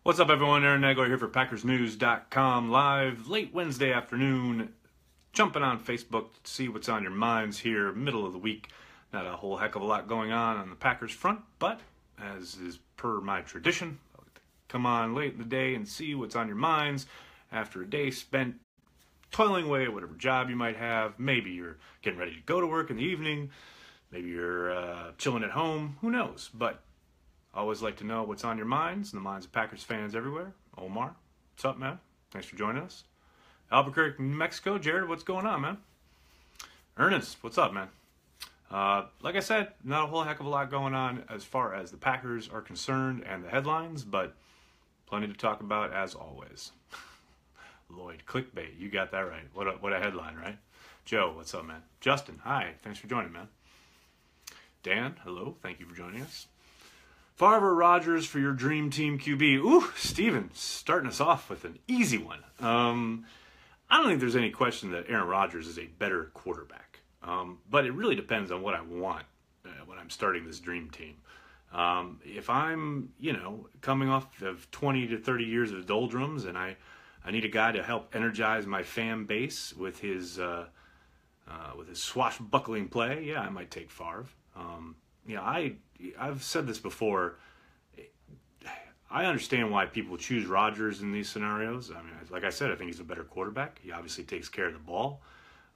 What's up, everyone? Aaron Nagler here for PackersNews.com live late Wednesday afternoon. Jumping on Facebook to see what's on your minds here, middle of the week. Not a whole heck of a lot going on the Packers front, but as is per my tradition, I like to come on late in the day and see what's on your minds after a day spent toiling away at whatever job you might have. Maybe you're getting ready to go to work in the evening. Maybe you're chilling at home. Who knows? But I always like to know what's on your minds and the minds of Packers fans everywhere. Omar, what's up, man? Thanks for joining us. Albuquerque, New Mexico. Jared, what's going on, man? Ernest, what's up, man? Like I said, not a whole heck of a lot going on as far as the Packers are concerned and the headlines, but plenty to talk about as always. Lloyd, clickbait, you got that right. What a headline, right? Joe, what's up, man? Justin, hi, thanks for joining, man. Dan, hello, thank you for joining us. Favre, Rodgers for your dream team QB. Ooh, Steven, starting us off with an easy one. I don't think there's any question that Aaron Rodgers is a better quarterback. But it really depends on what I want when I'm starting this dream team. If I'm, coming off of 20 to 30 years of doldrums and I need a guy to help energize my fan base with his swashbuckling play, yeah, I might take Favre. I've said this before. I understand why people choose Rodgers in these scenarios. I mean, like I said, I think he's a better quarterback. He obviously takes care of the ball.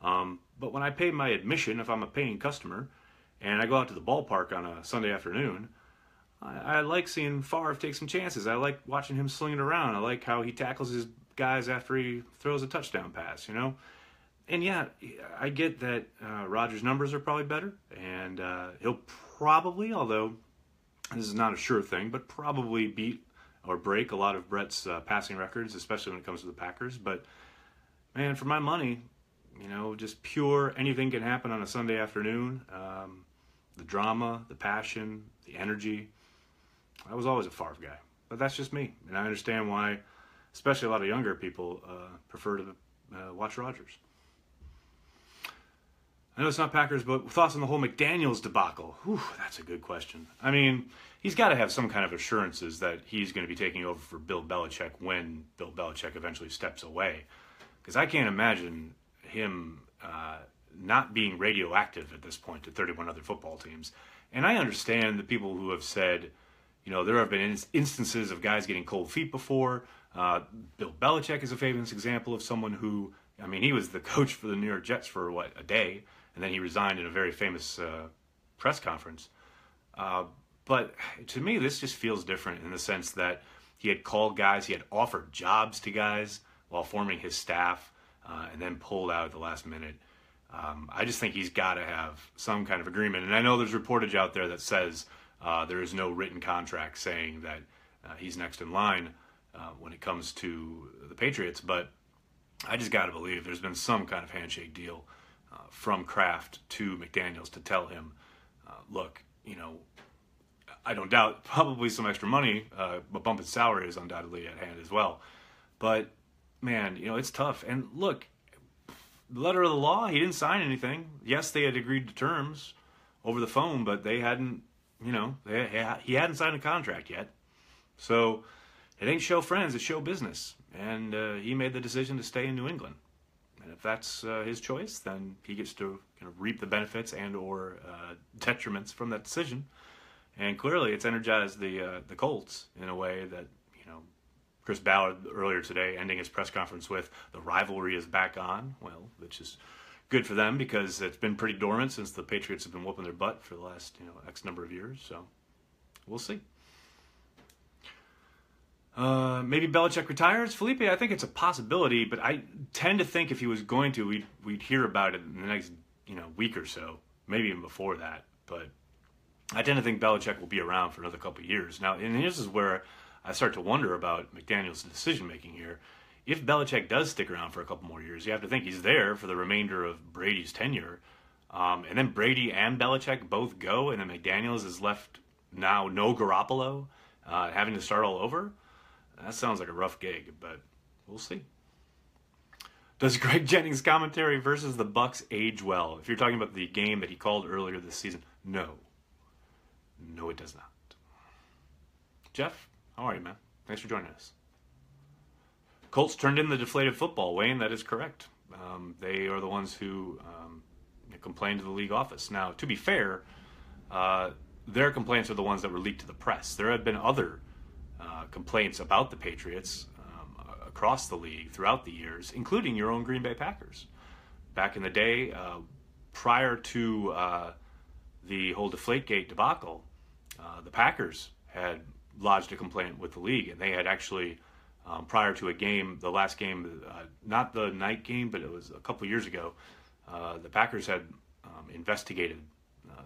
But when I pay my admission, if I'm a paying customer, and I go out to the ballpark on a Sunday afternoon, I like seeing Favre take some chances. I like watching him sling it around. I like how he tackles his guys after he throws a touchdown pass, And yeah, I get that Rodgers' numbers are probably better, and he'll probably, although this is not a sure thing, but probably beat or break a lot of Brett's passing records, especially when it comes to the Packers. But, man, for my money, just pure anything can happen on a Sunday afternoon. The drama, the passion, the energy. I was always a Favre guy, but that's just me. And I understand why, especially a lot of younger people, prefer to watch Rodgers. I know it's not Packers, but thoughts on the whole McDaniels debacle? Whew, that's a good question. I mean, he's got to have some kind of assurances that he's going to be taking over for Bill Belichick when Bill Belichick eventually steps away. Because I can't imagine him not being radioactive at this point to 31 other football teams. And I understand the people who have said, there have been instances of guys getting cold feet before. Bill Belichick is a famous example of someone who, he was the coach for the New York Jets for, a day? And then he resigned in a very famous press conference. But to me, this just feels different in the sense that he had called guys, he had offered jobs to guys while forming his staff, and then pulled out at the last minute. I just think he's got to have some kind of agreement. And I know there's reportage out there that says there is no written contract saying that he's next in line when it comes to the Patriots. But I just got to believe there's been some kind of handshake deal from Kraft to McDaniels to tell him, look, I don't doubt probably some extra money, a bump in salary is undoubtedly at hand as well. But, man, it's tough. And look, the letter of the law, he didn't sign anything. Yes, they had agreed to terms over the phone, but they hadn't, he hadn't signed a contract yet. So it ain't show friends, it's show business. And he made the decision to stay in New England. And if that's his choice, then he gets to reap the benefits and or detriments from that decision. And clearly, it's energized the Colts in a way that Chris Ballard earlier today, ending his press conference with the rivalry is back on. Well, which is good for them because it's been pretty dormant since the Patriots have been whooping their butt for the last X number of years. So we'll see. Maybe Belichick retires. Felipe, I think it's a possibility, but I tend to think if he was going to, we'd hear about it in the next week or so, maybe even before that. But I tend to think Belichick will be around for another couple of years. Now, and this is where I start to wonder about McDaniels' decision-making here. If Belichick does stick around for a couple more years, you have to think he's there for the remainder of Brady's tenure. And then Brady and Belichick both go, and then McDaniels is left now no Garoppolo, having to start all over. That sounds like a rough gig, but we'll see. Does Greg Jennings' commentary versus the Bucs age well? If you're talking about the game that he called earlier this season, no. No, it does not. Jeff, how are you, man? Thanks for joining us. Colts turned in the deflated football. Wayne, that is correct. They are the ones who complained to the league office. Now, to be fair, their complaints are the ones that were leaked to the press. There have been other complaints about the Patriots across the league throughout the years, including your own Green Bay Packers. Back in the day, prior to the whole Deflategate debacle, the Packers had lodged a complaint with the league, and they had actually, prior to a game, the last game, not the night game, but it was a couple years ago, the Packers had investigated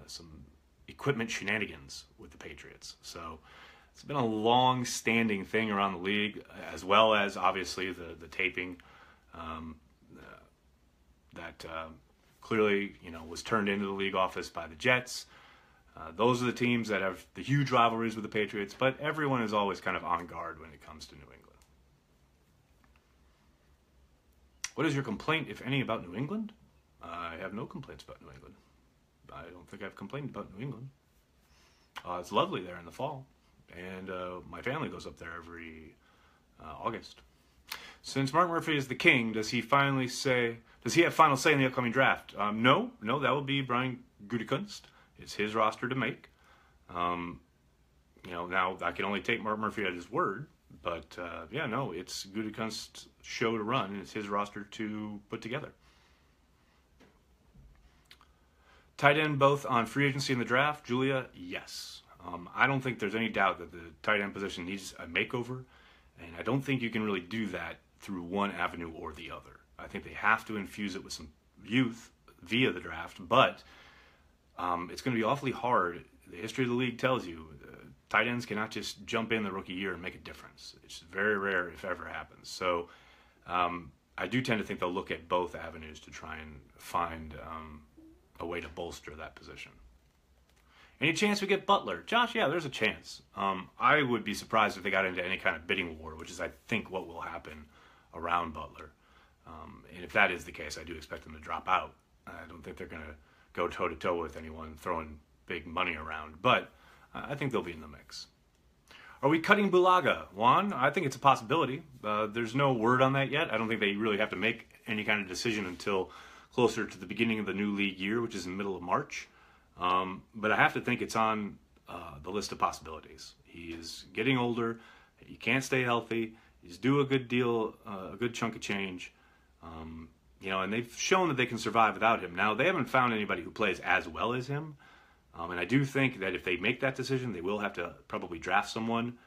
some equipment shenanigans with the Patriots. So it's been a long-standing thing around the league, as well as obviously the taping that clearly was turned into the league office by the Jets. Those are the teams that have the huge rivalries with the Patriots, but everyone is always kind of on guard when it comes to New England. What is your complaint, if any, about New England? I have no complaints about New England. I don't think I've complained about New England. It's lovely there in the fall, and my family goes up there every August. Since Mark Murphy is the king, does he have final say in the upcoming draft? No, that will be Brian Gutekunst. It's his roster to make. Now I can only take Mark Murphy at his word, but it's Gutekunst's show to run, and it's his roster to put together. Tight end both on free agency and the draft, Julia, yes. I don't think there's any doubt that the tight end position needs a makeover, and I don't think you can really do that through one avenue or the other. I think they have to infuse it with some youth via the draft, but it's going to be awfully hard. The history of the league tells you tight ends cannot just jump in the rookie year and make a difference. It's very rare if ever happens. So I do tend to think they'll look at both avenues to try and find a way to bolster that position. Any chance we get Butler? Josh, yeah, there's a chance. I would be surprised if they got into any kind of bidding war, which is, I think, what will happen around Butler. And if that is the case, I do expect them to drop out. I don't think they're going to go toe-to-toe with anyone throwing big money around, but I think they'll be in the mix. Are we cutting Bulaga? Juan, I think it's a possibility. There's no word on that yet. I don't think they really have to make any kind of decision until closer to the beginning of the new league year, which is in the middle of March. But I have to think it's on the list of possibilities. He is getting older. He can't stay healthy. He's due a good deal, a good chunk of change. And they've shown that they can survive without him. Now, they haven't found anybody who plays as well as him. And I do think that if they make that decision, they will have to probably draft someone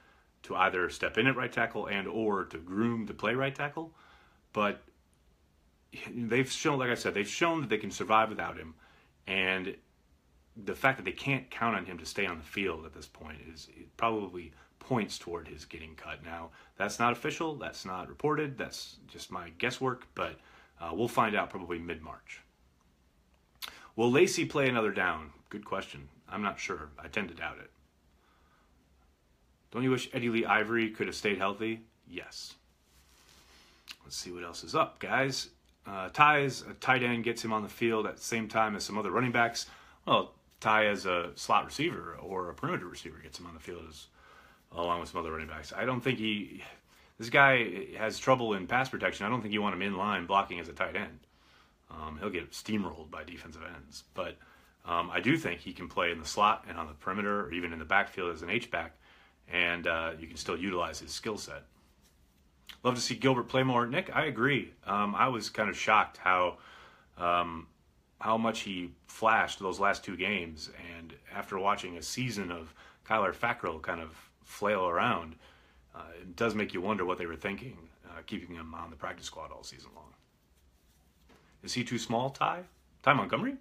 to either step in at right tackle and or to groom to play right tackle. But they've shown, like I said, they've shown that they can survive without him. And the fact that they can't count on him to stay on the field at this point it probably points toward his getting cut. Now, that's not official. That's not reported. That's just my guesswork. But we'll find out probably mid-March. Will Lacey play another down? Good question. I'm not sure. I tend to doubt it. Don't you wish Eddie Lee Ivory could have stayed healthy? Yes. Let's see what else is up, guys. Ty's a tight end gets him on the field at the same time as some other running backs. Well, Ty as a slot receiver or a perimeter receiver gets him on the field along with some other running backs. I don't think this guy has trouble in pass protection. I don't think you want him in line blocking as a tight end. He'll get steamrolled by defensive ends. But I do think he can play in the slot and on the perimeter or even in the backfield as an H-back, and you can still utilize his skill set. Love to see Gilbert play more. Nick, I agree. I was kind of shocked how much he flashed those last two games, and after watching a season of Kyler Fackrell kind of flail around, it does make you wonder what they were thinking, keeping him on the practice squad all season long. Is he too small, Ty? Ty Montgomery?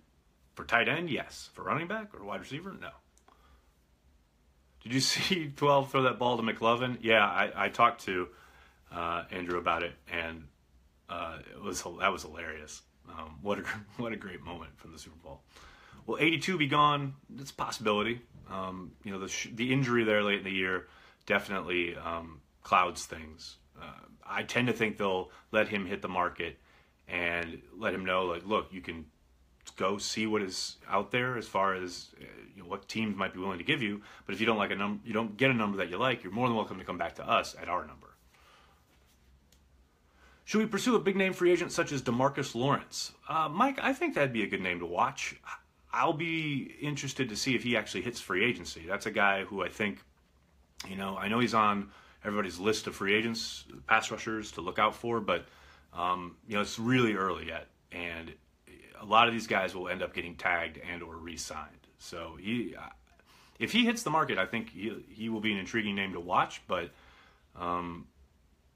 For tight end, yes. For running back or wide receiver, no. Did you see 12 throw that ball to McLovin? Yeah, I talked to Andrew about it, and that was hilarious. What a great moment from the Super Bowl. Will 82 be gone? It's a possibility. The injury there late in the year definitely clouds things. I tend to think they'll let him hit the market and let him know, like, look, you can go see what is out there as far as what teams might be willing to give you. But if you don't like you don't get a number that you like, you're more than welcome to come back to us at our number. Should we pursue a big name free agent such as DeMarcus Lawrence? Mike, I think that'd be a good name to watch. I'll be interested to see if he actually hits free agency. That's a guy who I think, I know he's on everybody's list of free agents, pass rushers to look out for, but it's really early yet, and a lot of these guys will end up getting tagged and or re-signed. So if he hits the market, I think he will be an intriguing name to watch. But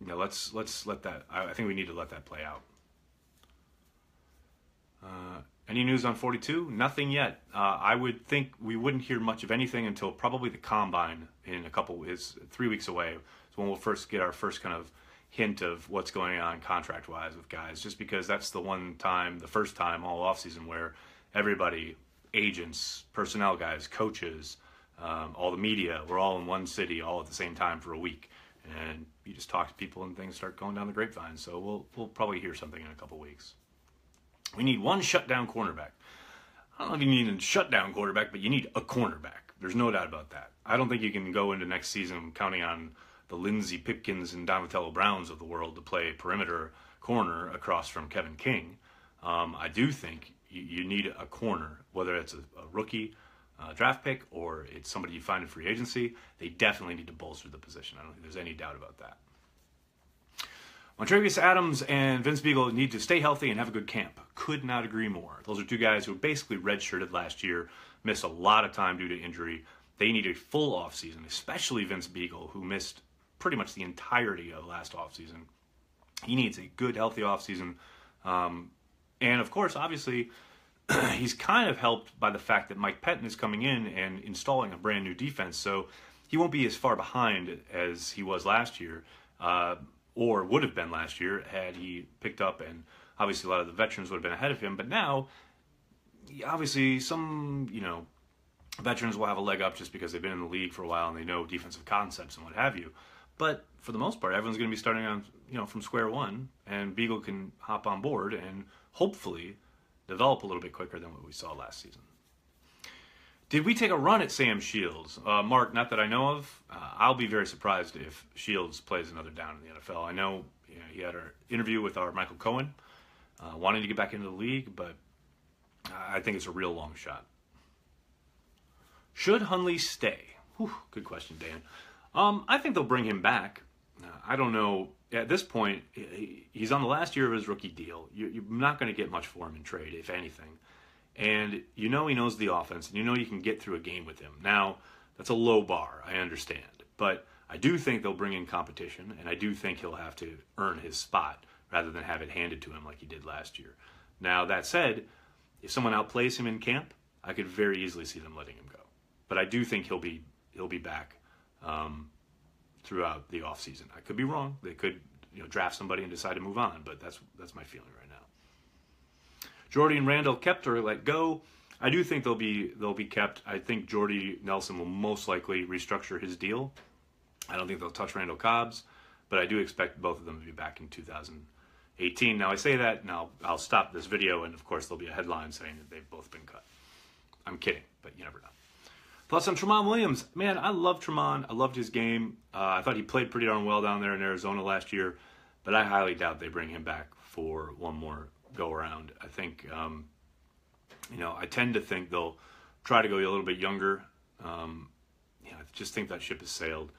let's let that. I think we need to let that play out. Any news on 42? Nothing yet. I would think we wouldn't hear much of anything until probably the combine in 3 weeks away. It's when we'll first get our first kind of hint of what's going on contract-wise with guys, just because that's the first time all offseason where everybody, agents, personnel guys, coaches, all the media, we're all in one city all at the same time for a week. And you just talk to people and things start going down the grapevine. So we'll probably hear something in a couple weeks. We need one shutdown cornerback. I don't know if you need a shutdown quarterback, but you need a cornerback. There's no doubt about that. I don't think you can go into next season counting on the Lindsey Pipkins and Donatello Browns of the world to play perimeter corner across from Kevin King. I do think you need a corner, whether it's a rookie draft pick or it's somebody you find in free agency. They definitely need to bolster the position. I don't think there's any doubt about that. Montravius Adams and Vince Biegel need to stay healthy and have a good camp. Could not agree more. Those are two guys who basically redshirted last year, missed a lot of time due to injury. They need a full offseason, especially Vince Biegel, who missed pretty much the entirety of last offseason. He needs a good, healthy offseason. And, of course, obviously, he's kind of helped by the fact that Mike Pettin is coming in and installing a brand new defense. So he won't be as far behind as he was last year, or would have been last year had he picked up, and obviously a lot of the veterans would have been ahead of him. But now, obviously, some, veterans will have a leg up just because they've been in the league for a while and they know defensive concepts and what have you. But for the most part, everyone's going to be starting on, from square one, and Biegel can hop on board and hopefully develop a little bit quicker than what we saw last season. Did we take a run at Sam Shields? Mark, not that I know of. I'll be very surprised if Shields plays another down in the NFL. I know he had our interview with our Michael Cohen, wanting to get back into the league, but I think it's a real long shot. Should Hundley stay? Whew, good question, Dan. I think they'll bring him back. I don't know. At this point, he's on the last year of his rookie deal. You're not going to get much for him in trade, if anything. And he knows the offense, and you can get through a game with him. Now, that's a low bar, I understand. But I do think they'll bring in competition, and I do think he'll have to earn his spot rather than have it handed to him like he did last year. Now, that said, if someone outplays him in camp, I could very easily see them letting him go. But I do think he'll be back throughout the offseason. I could be wrong. They could draft somebody and decide to move on, but that's my feeling right now. Jordy and Randall kept or let go. I do think they'll be kept. I think Jordy Nelson will most likely restructure his deal. I don't think they'll touch Randall Cobbs, but I do expect both of them to be back in 2018. Now I say that, now I'll stop this video, and of course there'll be a headline saying that they've both been cut. I'm kidding, but you never know. Thoughts on Tramon Williams? Man, I love Tramon. I loved his game. I thought he played pretty darn well down there in Arizona last year, but I highly doubt they bring him back for one more go around. I think, I tend to think they'll try to go a little bit younger. I just think that ship has sailed.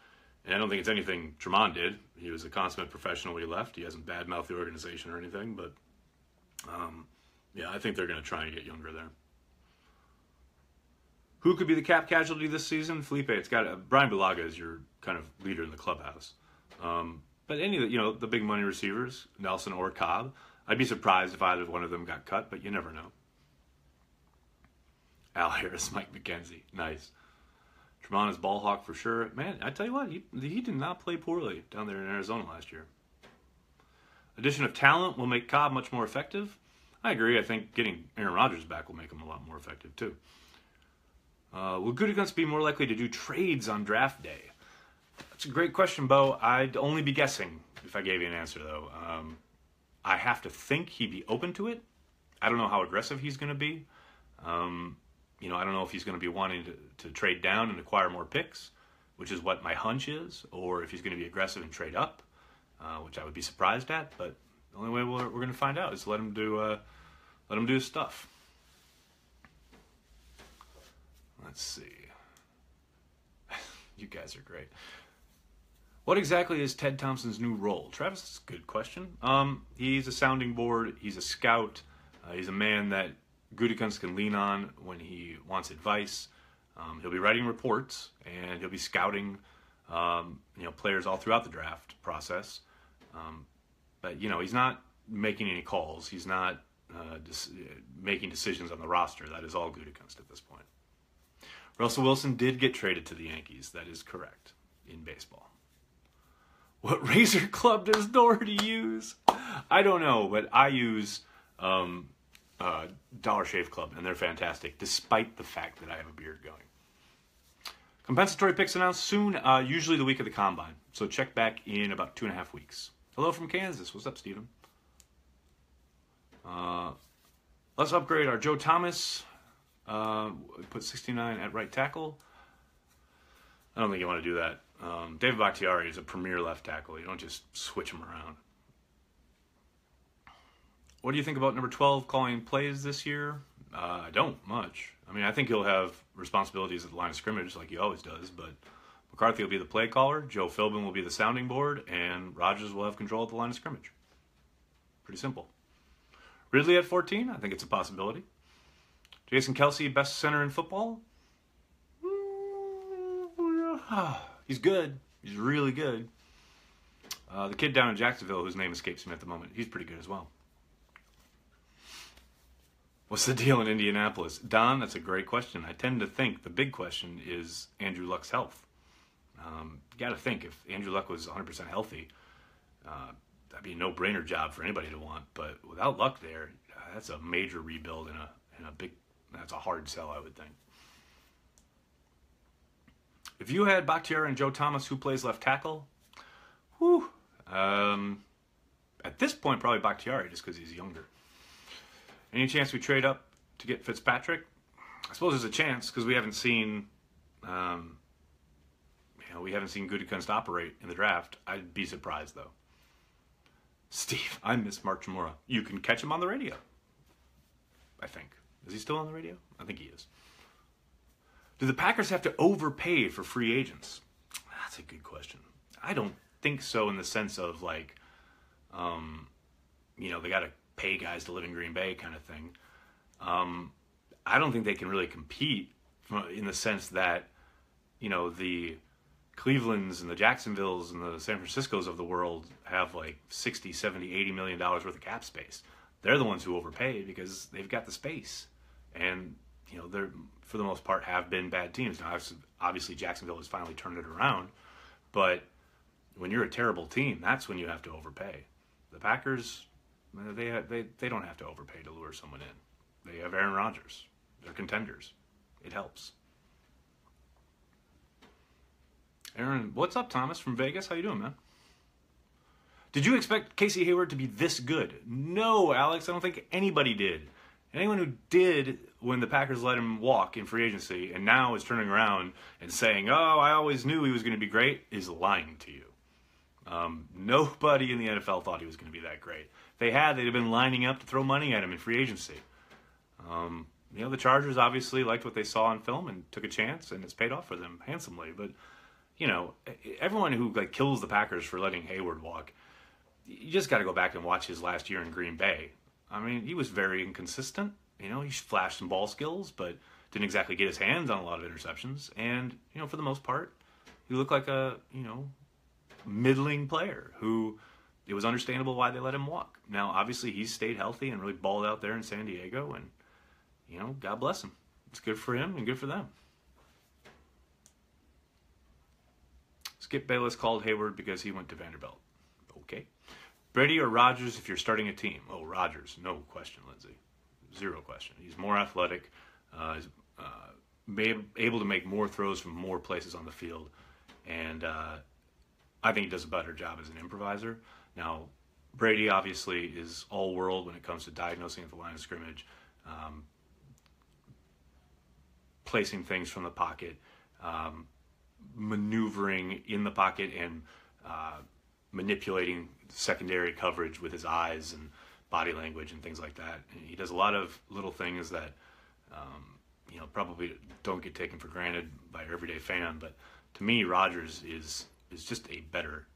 And I don't think it's anything Tramon did. He was a consummate professional when he left. He hasn't badmouthed the organization or anything, but I think they're going to try and get younger there. Who could be the cap casualty this season? Felipe, it's got Brian Bulaga is your kind of leader in the clubhouse. But any of the big money receivers, Nelson or Cobb, I'd be surprised if either one of them got cut, but you never know. Al Harris, Mike McKenzie, nice. Tramon is ball hawk for sure. Man, I tell you what, he did not play poorly down there in Arizona last year. Addition of talent will make Cobb much more effective. I agree. I think getting Aaron Rodgers back will make him a lot more effective too. Will Gutekunst be more likely to do trades on draft day? That's a great question, Bo. I'd only be guessing if I gave you an answer, though. I have to think he'd be open to it. I don't know how aggressive he's going to be. I don't know if he's going to be wanting to trade down and acquire more picks, which is what my hunch is, or if he's going to be aggressive and trade up, which I would be surprised at. But the only way we're going to find out is to let him do his stuff. Let's see. You guys are great. What exactly is Ted Thompson's new role? Travis, that's a good question. He's a sounding board. He's a scout. He's a man that Gutekunst can lean on when he wants advice. He'll be writing reports, and he'll be scouting, players all throughout the draft process. But he's not making any calls. He's not making decisions on the roster. That is all Gutekunst at this point. Russell Wilson did get traded to the Yankees. That is correct in baseball. What razor club does Doherty use? I don't know, but I use Dollar Shave Club, and they're fantastic, despite the fact that I have a beard going. Compensatory picks announced soon, usually the week of the Combine. So check back in about 2.5 weeks. Hello from Kansas. What's up, Steven? Let's upgrade our Joe Thomas. Put 69 at right tackle. I don't think you want to do that. David Bakhtiari is a premier left tackle. You don't just switch him around. What do you think about number 12 calling plays this year? I don't much. I mean, I think he'll have responsibilities at the line of scrimmage like he always does, but McCarthy will be the play caller, Joe Philbin will be the sounding board, and Rodgers will have control at the line of scrimmage. Pretty simple. Ridley at 14, I think it's a possibility. Jason Kelce, best center in football? He's good. He's really good. The kid down in Jacksonville, whose name escapes me at the moment, he's pretty good as well. What's the deal in Indianapolis? Don, that's a great question. I tend to think the big question is Andrew Luck's health. You got to think, if Andrew Luck was 100% healthy, that'd be a no-brainer job for anybody to want. But without Luck there, that's a major rebuild and a big. That's a hard sell, I would think. If you had Bakhtiari and Joe Thomas, who plays left tackle? Whew. At this point, probably Bakhtiari, just because he's younger. Any chance we trade up to get Fitzpatrick? I suppose there's a chance because we haven't seen, Gutekunst operate in the draft. I'd be surprised though. Steve, I miss Mark Chmura. You can catch him on the radio. I think. Is he still on the radio? I think he is. Do the Packers have to overpay for free agents? That's a good question. I don't think so in the sense of like, they got to pay guys to live in Green Bay kind of thing. I don't think they can really compete in the sense that, the Clevelands and the Jacksonvilles and the San Franciscos of the world have like 60, 70, $80 million worth of cap space. They're the ones who overpay because they've got the space. And, they're, for the most part, have been bad teams. Now, obviously, Jacksonville has finally turned it around. But when you're a terrible team, that's when you have to overpay. The Packers, they don't have to overpay to lure someone in. They have Aaron Rodgers. They're contenders. It helps. Aaron, what's up, Thomas from Vegas? How you doing, man? Did you expect Casey Hayward to be this good? No, Alex, I don't think anybody did. Anyone who did when the Packers let him walk in free agency and now is turning around and saying, oh, I always knew he was going to be great, is lying to you. Nobody in the NFL thought he was going to be that great. If they had, they'd have been lining up to throw money at him in free agency. The Chargers obviously liked what they saw on film and took a chance, and it's paid off for them handsomely. But, everyone who kills the Packers for letting Hayward walk, you just got to go back and watch his last year in Green Bay. I mean, he was very inconsistent. He flashed some ball skills, but didn't exactly get his hands on a lot of interceptions. And, for the most part, he looked like a, middling player who it was understandable why they let him walk. Now, obviously, he's stayed healthy and really balled out there in San Diego. And, God bless him. It's good for him and good for them. Skip Bayless called Hayward because he went to Vanderbilt. Okay. Brady or Rodgers if you're starting a team? Oh, Rodgers. No question, Lindsay. Zero question. He's more athletic. He's able to make more throws from more places on the field. And I think he does a better job as an improviser. Now, Brady obviously is all world when it comes to diagnosing at the line of scrimmage, placing things from the pocket, maneuvering in the pocket, and manipulating secondary coverage with his eyes and body language and things like that. And he does a lot of little things that probably don't get taken for granted by your everyday fan. But to me, Rodgers is just a better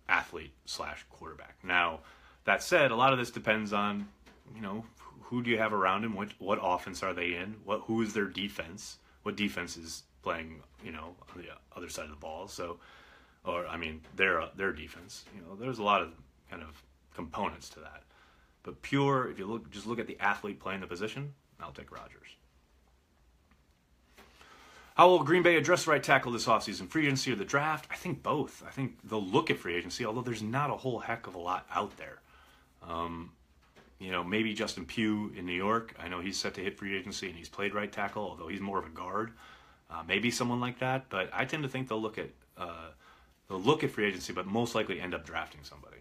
athlete / quarterback. Now, that said, a lot of this depends on, who do you have around him? What offense are they in? Who is their defense? What defense is playing, on the other side of the ball? So, their defense. There's a lot of kind of components to that. But if you just look at the athlete playing the position, I'll take Rodgers. How will Green Bay address right tackle this offseason? Free agency or the draft? I think both. I think they'll look at free agency, although there's not a whole heck of a lot out there. Maybe Justin Pugh in New York. I know he's set to hit free agency and he's played right tackle, although he's more of a guard. Maybe someone like that, but I tend to think they'll look at free agency, but most likely end up drafting somebody.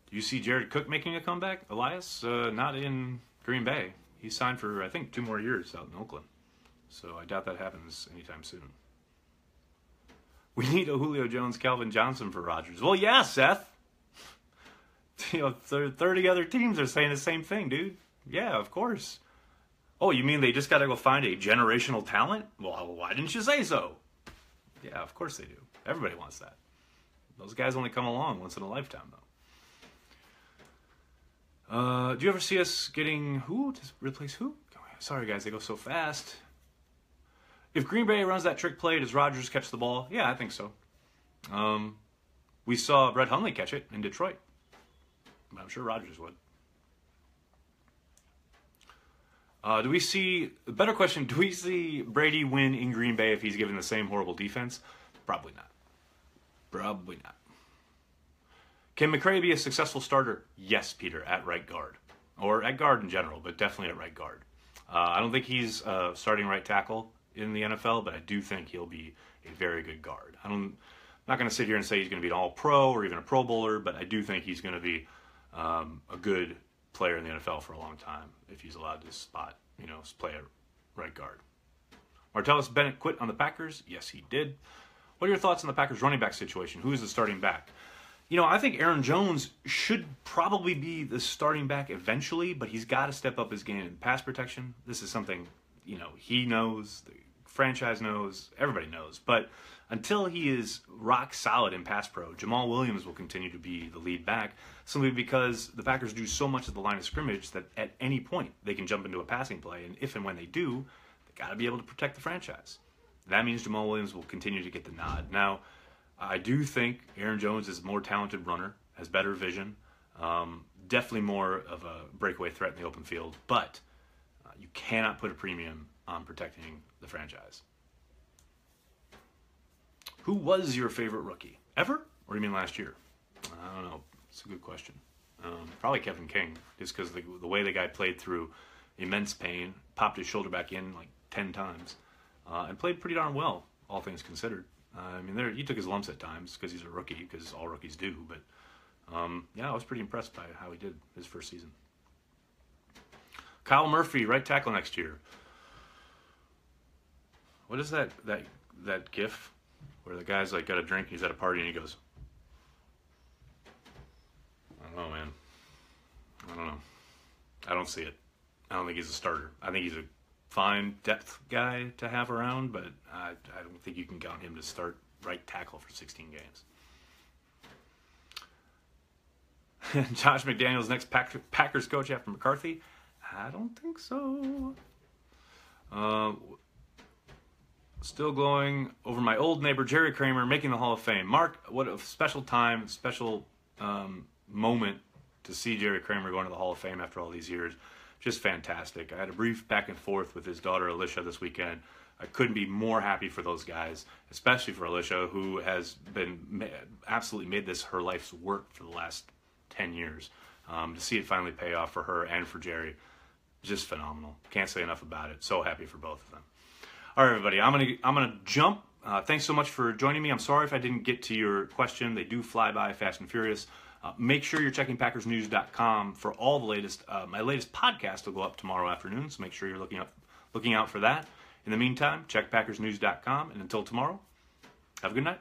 Do you see Jared Cook making a comeback, Elias? Not in Green Bay. He signed for, I think, 2 more years out in Oakland. So I doubt that happens anytime soon. We need a Julio Jones, Calvin Johnson for Rodgers. Well, yeah, Seth. 30 other teams are saying the same thing, dude. Yeah, of course. Oh, you mean they just got to go find a generational talent? Well, why didn't you say so? Yeah, of course they do. Everybody wants that. Those guys only come along once in a lifetime, though. Do you ever see us getting who to replace who? Sorry, guys, they go so fast. If Green Bay runs that trick play, does Rodgers catch the ball? Yeah, I think so. We saw Brett Hundley catch it in Detroit. I'm sure Rodgers would. Do we see Brady win in Green Bay if he's given the same horrible defense? Probably not. Probably not. Can McCarthy be a successful starter? Yes, Peter, at right guard. Or at guard in general, but definitely at right guard. I don't think he's starting right tackle in the NFL, but I do think he'll be a very good guard. I'm not going to sit here and say he's going to be an all-pro or even a Pro Bowler, but I do think he's going to be a good player in the NFL for a long time if he's allowed to play at right guard. Martellus Bennett quit on the Packers. Yes, he did. What are your thoughts on the Packers running back situation? Who is the starting back? I think Aaron Jones should probably be the starting back eventually, but he's got to step up his game in pass protection. This is something, he knows, the franchise knows, everybody knows. But until he is rock solid in pass pro, Jamal Williams will continue to be the lead back, simply because the Packers do so much at the line of scrimmage that at any point they can jump into a passing play, and if and when they do, they got to be able to protect the franchise. That means Jamal Williams will continue to get the nod. Now, I do think Aaron Jones is a more talented runner, has better vision, definitely more of a breakaway threat in the open field, but you cannot put a premium on protecting the franchise. Who was your favorite rookie? Ever? Or do you mean last year? I don't know. It's a good question. Probably Kevin King, just because the way the guy played through immense pain, popped his shoulder back in like 10 times, and played pretty darn well, all things considered. He took his lumps at times because he's a rookie, because all rookies do. But, I was pretty impressed by how he did his first season. Kyle Murphy, right tackle next year. What is that gif where the guy's got a drink, he's at a party, and he goes, I don't know, man. I don't know. I don't see it. I don't think he's a starter. I think he's a fine depth guy to have around, but I don't think you can count him to start right tackle for 16 games. Josh McDaniels, next Packers coach after McCarthy? I don't think so. Still glowing over my old neighbor Jerry Kramer making the Hall of Fame. Mark, what a special time, special moment to see Jerry Kramer going to the Hall of Fame after all these years. Just fantastic. I had a brief back and forth with his daughter Alicia this weekend. I couldn't be more happy for those guys, especially for Alicia, who has been absolutely made this her life's work for the last 10 years. To see it finally pay off for her and for Jerry, just phenomenal. Can't say enough about it. So happy for both of them. All right, everybody, I'm gonna jump Thanks so much for joining me. I'm sorry if I didn't get to your question. They do fly by fast and furious. Make sure you're checking PackersNews.com for all the latest. My latest podcast will go up tomorrow afternoon, so make sure you're looking out for that. In the meantime, check PackersNews.com, and until tomorrow, have a good night.